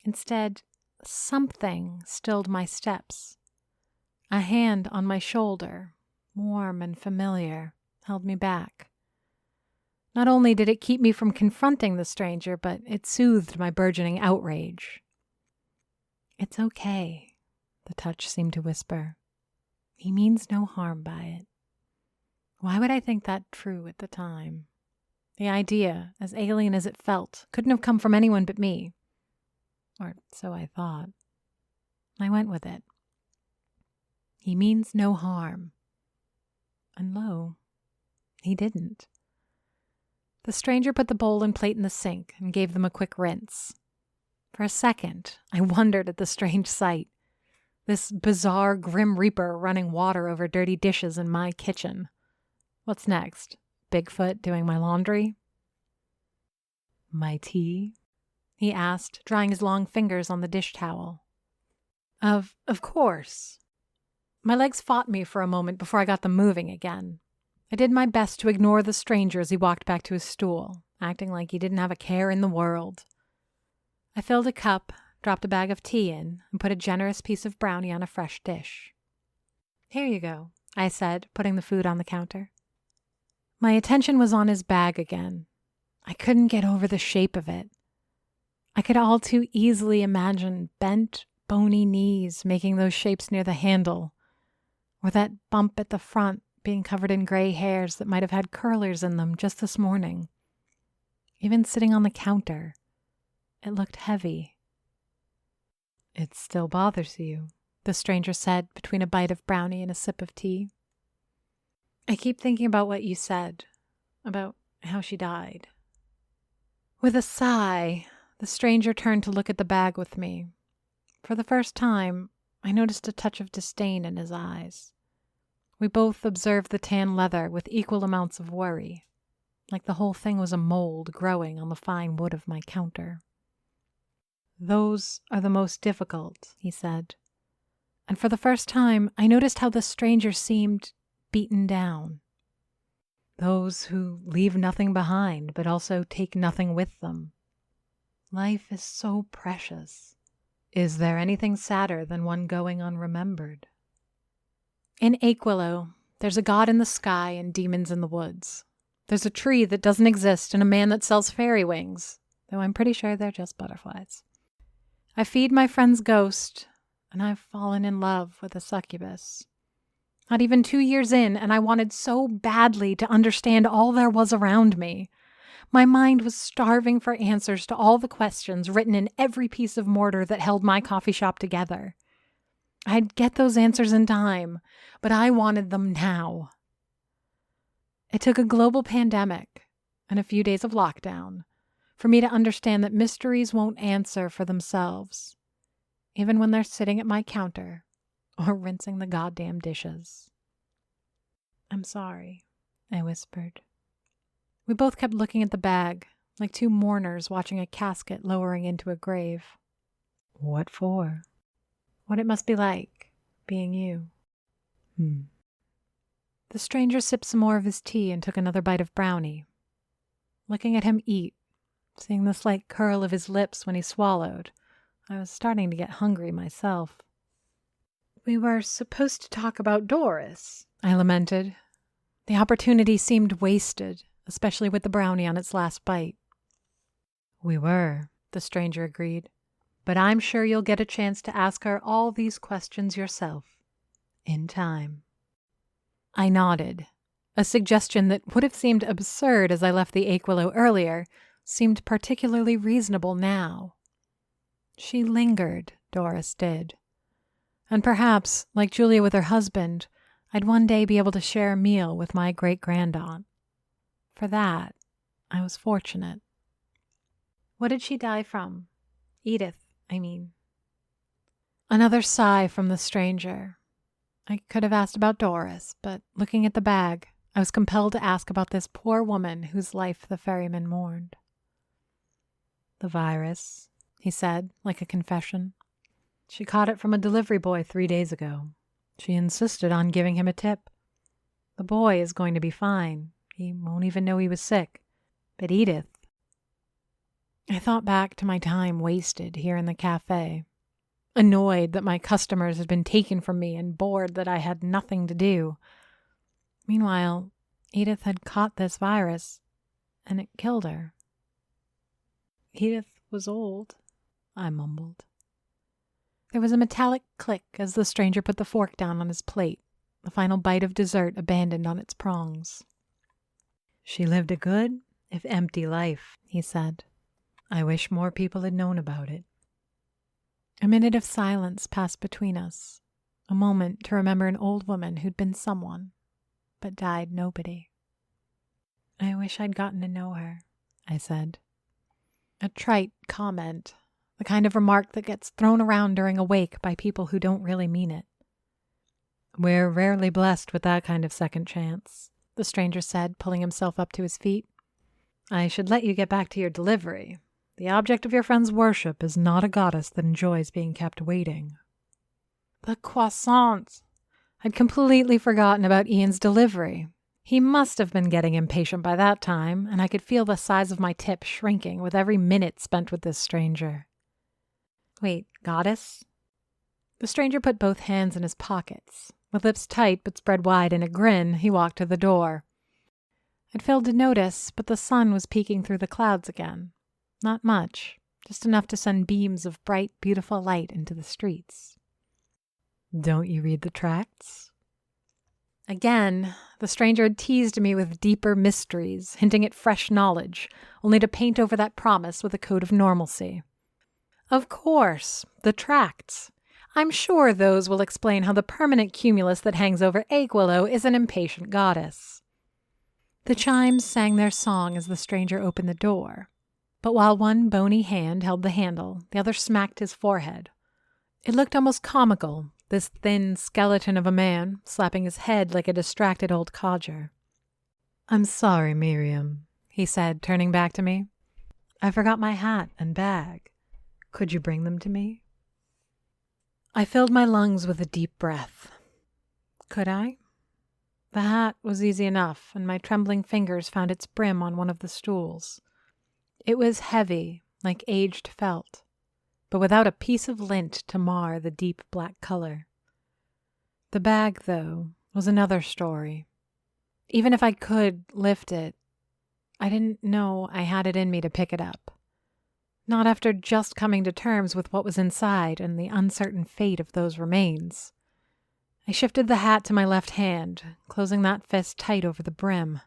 S1: Instead, something stilled my steps. A hand on my shoulder, warm and familiar, held me back. Not only did it keep me from confronting the stranger, but it soothed my burgeoning outrage. "It's okay," the touch seemed to whisper. "He means no harm by it." Why would I think that true at the time? The idea, as alien as it felt, couldn't have come from anyone but me. Or so I thought. I went with it. He means no harm. And lo, he didn't. The stranger put the bowl and plate in the sink and gave them a quick rinse. For a second, I wondered at the strange sight. This bizarre Grim Reaper running water over dirty dishes in my kitchen. What's next? Bigfoot doing my laundry? "My tea?" he asked, drying his long fingers on the dish towel. Of course. My legs fought me for a moment before I got them moving again. I did my best to ignore the stranger as he walked back to his stool, acting like he didn't have a care in the world. I filled a cup, dropped a bag of tea in, and put a generous piece of brownie on a fresh dish. "Here you go," I said, putting the food on the counter. My attention was on his bag again. I couldn't get over the shape of it. I could all too easily imagine bent, bony knees making those shapes near the handle, or that bump at the front being covered in gray hairs that might have had curlers in them just this morning. Even sitting on the counter, it looked heavy. "It still bothers you," the stranger said between a bite of brownie and a sip of tea. "I keep thinking about what you said, about how she died." With a sigh, the stranger turned to look at the bag with me. For the first time, I noticed a touch of disdain in his eyes. We both observed the tan leather with equal amounts of worry, like the whole thing was a mold growing on the fine wood of my counter. "Those are the most difficult," he said. And for the first time, I noticed how the stranger seemed beaten down. "Those who leave nothing behind, but also take nothing with them. Life is so precious. Is there anything sadder than one going unremembered?" In Achewillow, there's a god in the sky and demons in the woods. There's a tree that doesn't exist and a man that sells fairy wings, though I'm pretty sure they're just butterflies. I feed my friend's ghost, and I've fallen in love with a succubus. Not even 2 years in, and I wanted so badly to understand all there was around me. My mind was starving for answers to all the questions written in every piece of mortar that held my coffee shop together. I'd get those answers in time, but I wanted them now. It took a global pandemic and a few days of lockdown for me to understand that mysteries won't answer for themselves, even when they're sitting at my counter or rinsing the goddamn dishes. "I'm sorry," I whispered. We both kept looking at the bag, like two mourners watching a casket lowering into a grave. "What for?" "What it must be like, being you." The stranger sipped some more of his tea and took another bite of brownie. Looking at him eat, seeing the slight curl of his lips when he swallowed, I was starting to get hungry myself. "We were supposed to talk about Doris," I lamented. The opportunity seemed wasted, especially with the brownie on its last bite. "We were," the stranger agreed. "But I'm sure you'll get a chance to ask her all these questions yourself, in time." I nodded. A suggestion that would have seemed absurd as I left the Achewillow earlier seemed particularly reasonable now. She lingered, Doris did. And perhaps, like Julia with her husband, I'd one day be able to share a meal with my great-grandaunt. For that, I was fortunate. "What did she die from? Edith, I mean." Another sigh from the stranger. I could have asked about Doris, but looking at the bag, I was compelled to ask about this poor woman whose life the ferryman mourned. "The virus," he said, like a confession. "She caught it from a delivery boy 3 days ago. She insisted on giving him a tip. The boy is going to be fine. He won't even know he was sick. But Edith—" I thought back to my time wasted here in the cafe, annoyed that my customers had been taken from me and bored that I had nothing to do. Meanwhile, Edith had caught this virus, and it killed her. "Edith was old," I mumbled. There was a metallic click as the stranger put the fork down on his plate, the final bite of dessert abandoned on its prongs. "She lived a good, if empty life," he said. "I wish more people had known about it." A minute of silence passed between us, a moment to remember an old woman who'd been someone, but died nobody. "I wish I'd gotten to know her," I said. A trite comment, the kind of remark that gets thrown around during a wake by people who don't really mean it. "We're rarely blessed with that kind of second chance," the stranger said, pulling himself up to his feet. "I should let you get back to your delivery. The object of your friend's worship is not a goddess that enjoys being kept waiting." The croissants! I'd completely forgotten about Ian's delivery. He must have been getting impatient by that time, and I could feel the size of my tip shrinking with every minute spent with this stranger. "Wait, goddess?" The stranger put both hands in his pockets. With lips tight but spread wide in a grin, he walked to the door. I'd failed to notice, but the sun was peeking through the clouds again. Not much, just enough to send beams of bright, beautiful light into the streets. "Don't you read the tracts?" Again, the stranger had teased me with deeper mysteries, hinting at fresh knowledge, only to paint over that promise with a coat of normalcy. "Of course, the tracts. I'm sure those will explain how the permanent cumulus that hangs over Achewillow is an impatient goddess." The chimes sang their song as the stranger opened the door, but while one bony hand held the handle, the other smacked his forehead. It looked almost comical, this thin skeleton of a man slapping his head like a distracted old codger. "I'm sorry, Miriam," he said, turning back to me. "I forgot my hat and bag. Could you bring them to me?" I filled my lungs with a deep breath. Could I? The hat was easy enough, and my trembling fingers found its brim on one of the stools. It was heavy, like aged felt, but without a piece of lint to mar the deep black color. The bag, though, was another story. Even if I could lift it, I didn't know I had it in me to pick it up. Not after just coming to terms with what was inside and the uncertain fate of those remains. I shifted the hat to my left hand, closing that fist tight over the brim.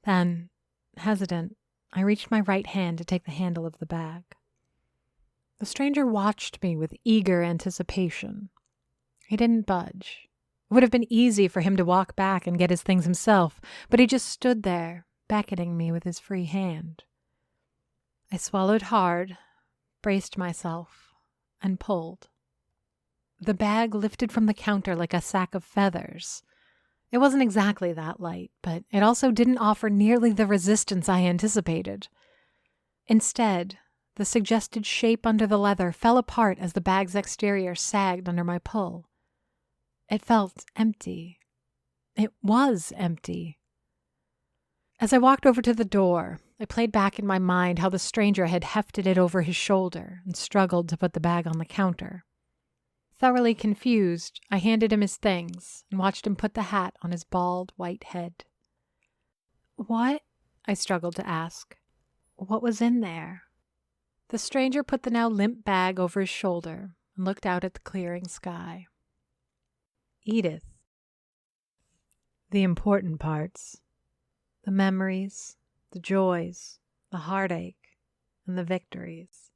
S1: Then, hesitant, I reached my right hand to take the handle of the bag. The stranger watched me with eager anticipation. He didn't budge. It would have been easy for him to walk back and get his things himself, but he just stood there, beckoning me with his free hand. I swallowed hard, braced myself, and pulled. The bag lifted from the counter like a sack of feathers. It wasn't exactly that light, but it also didn't offer nearly the resistance I anticipated. Instead, the suggested shape under the leather fell apart as the bag's exterior sagged under my pull. It felt empty. It was empty. As I walked over to the door, I played back in my mind how the stranger had hefted it over his shoulder and struggled to put the bag on the counter. Thoroughly confused, I handed him his things and watched him put the hat on his bald, white head. "What?" I struggled to ask. "What was in there?" The stranger put the now limp bag over his shoulder and looked out at the clearing sky. "Edith. The important parts. The memories, the joys, the heartache, and the victories.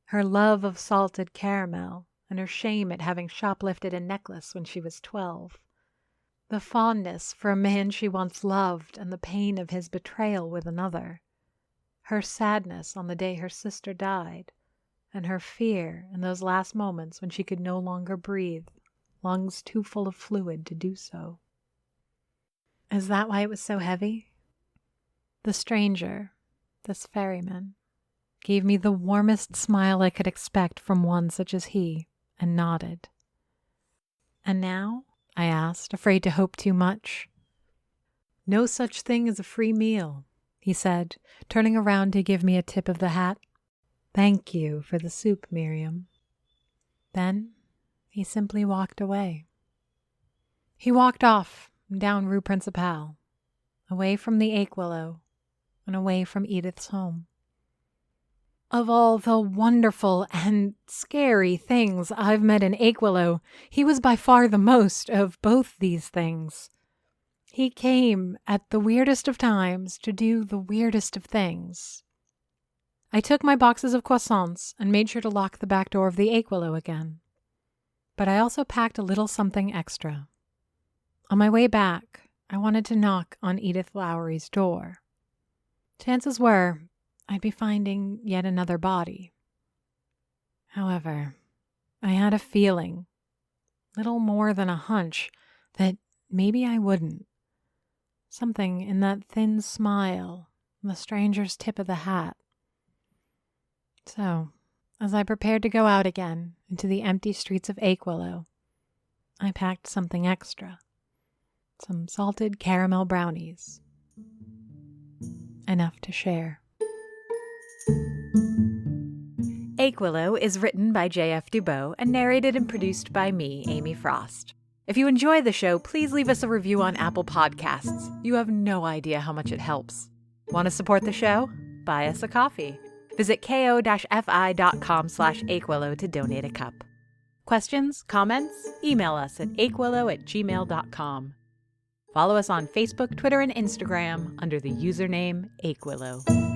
S1: Her love of salted caramel and her shame at having shoplifted a necklace when she was 12. The fondness for a man she once loved and the pain of his betrayal with another. Her sadness on the day her sister died, and her fear in those last moments when she could no longer breathe, lungs too full of fluid to do so." Is that why it was so heavy? The stranger, this ferryman, gave me the warmest smile I could expect from one such as he, and nodded. "And now?" I asked, afraid to hope too much. "No such thing as a free meal," he said, turning around to give me a tip of the hat. "Thank you for the soup, Miriam." Then he simply walked away. He walked off down Rue Principale, away from the Achewillow and away from Edith's home. Of all the wonderful and scary things I've met in Achewillow, he was by far the most of both these things. He came at the weirdest of times to do the weirdest of things. I took my boxes of croissants and made sure to lock the back door of the Achewillow again. But I also packed a little something extra. On my way back, I wanted to knock on Edith Lowry's door. Chances were I'd be finding yet another body. However, I had a feeling, little more than a hunch, that maybe I wouldn't. Something in that thin smile and the stranger's tip of the hat. So, as I prepared to go out again into the empty streets of Achewillow, I packed something extra. Some salted caramel brownies. Enough to share. Achewillow is written by J.F. Dubow and narrated and produced by me, Amy Frost. If you enjoy the show, please leave us a review on Apple Podcasts. You have no idea how much it helps. Want to support the show? Buy us a coffee. Visit ko-fi.com/Achewillow to donate a cup. Questions? Comments? Email us at achewillow@gmail.com. Follow us on Facebook, Twitter, and Instagram under the username Achewillow.